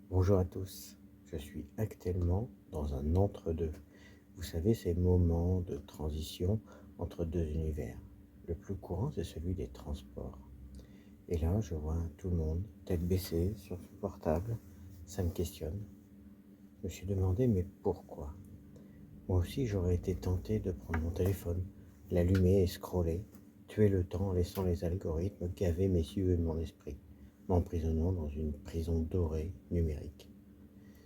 Bonjour à tous, je suis actuellement dans un entre-deux. Vous savez, ces moments de transition entre deux univers. Le plus courant, c'est celui des transports. Et là, je vois tout le monde, tête baissée, sur son portable. Ça me questionne. Je me suis demandé, mais pourquoi? Moi aussi, j'aurais été tenté de prendre mon téléphone, l'allumer et scroller, tuer le temps en laissant les algorithmes gaver mes yeux et mon esprit, m'emprisonnant dans une prison dorée numérique.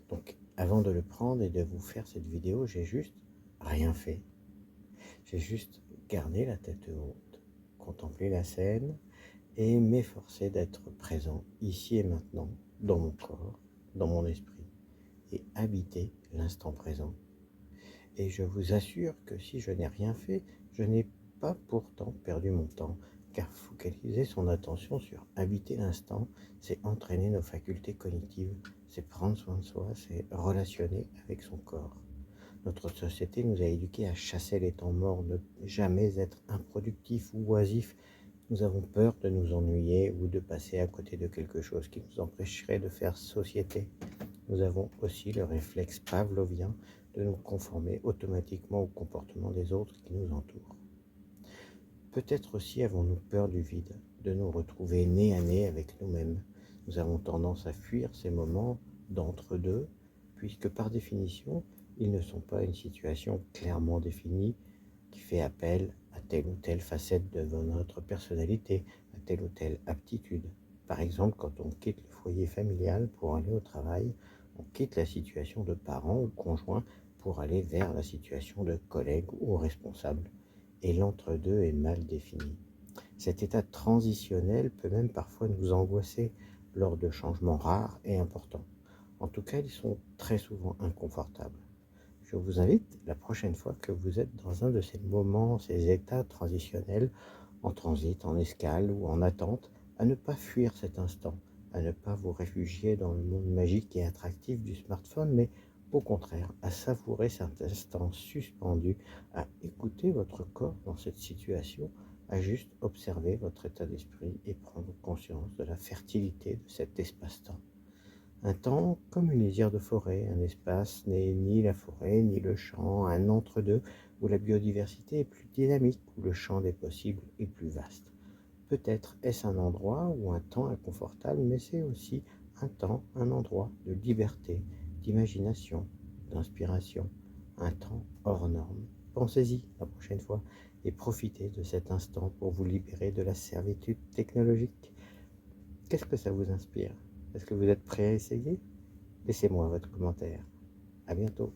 Donc, avant de le prendre et de vous faire cette vidéo, j'ai juste rien fait. J'ai juste gardé la tête haute, contemplé la scène et m'efforcé d'être présent ici et maintenant, dans mon corps, dans mon esprit, et habiter l'instant présent. Et je vous assure que si je n'ai rien fait, je n'ai pas pourtant perdu mon temps, car focaliser son attention sur habiter l'instant, c'est entraîner nos facultés cognitives, c'est prendre soin de soi, c'est relationner avec son corps. Notre société nous a éduqués à chasser les temps morts, ne jamais être improductif ou oisif. Nous avons peur de nous ennuyer ou de passer à côté de quelque chose qui nous empêcherait de faire société. Nous avons aussi le réflexe pavlovien de nous conformer automatiquement au comportement des autres qui nous entourent. Peut-être aussi avons-nous peur du vide, de nous retrouver nez à nez avec nous-mêmes. Nous avons tendance à fuir ces moments d'entre-deux, puisque par définition, ils ne sont pas une situation clairement définie qui fait appel à telle ou telle facette de notre personnalité, à telle ou telle aptitude. Par exemple, quand on quitte le foyer familial pour aller au travail, on quitte la situation de parent ou conjoint pour aller vers la situation de collègue ou responsable. Et l'entre-deux est mal défini. Cet état transitionnel peut même parfois nous angoisser lors de changements rares et importants. En tout cas, ils sont très souvent inconfortables. Je vous invite, la prochaine fois que vous êtes dans un de ces moments, ces états transitionnels, en transit, en escale ou en attente, à ne pas fuir cet instant, à ne pas vous réfugier dans le monde magique et attractif du smartphone, mais au contraire, à savourer cet instant suspendu, à écouter votre corps dans cette situation, à juste observer votre état d'esprit et prendre conscience de la fertilité de cet espace-temps. Un temps comme une lisière de forêt, un espace n'est ni la forêt ni le champ, un entre-deux où la biodiversité est plus dynamique, où le champ des possibles est plus vaste. Peut-être est-ce un endroit ou un temps inconfortable, mais c'est aussi un temps, un endroit de liberté, d'imagination, d'inspiration, un temps hors norme. Pensez-y la prochaine fois et profitez de cet instant pour vous libérer de la servitude technologique. Qu'est-ce que ça vous inspire? Est-ce que vous êtes prêt à essayer? Laissez-moi votre commentaire. À bientôt.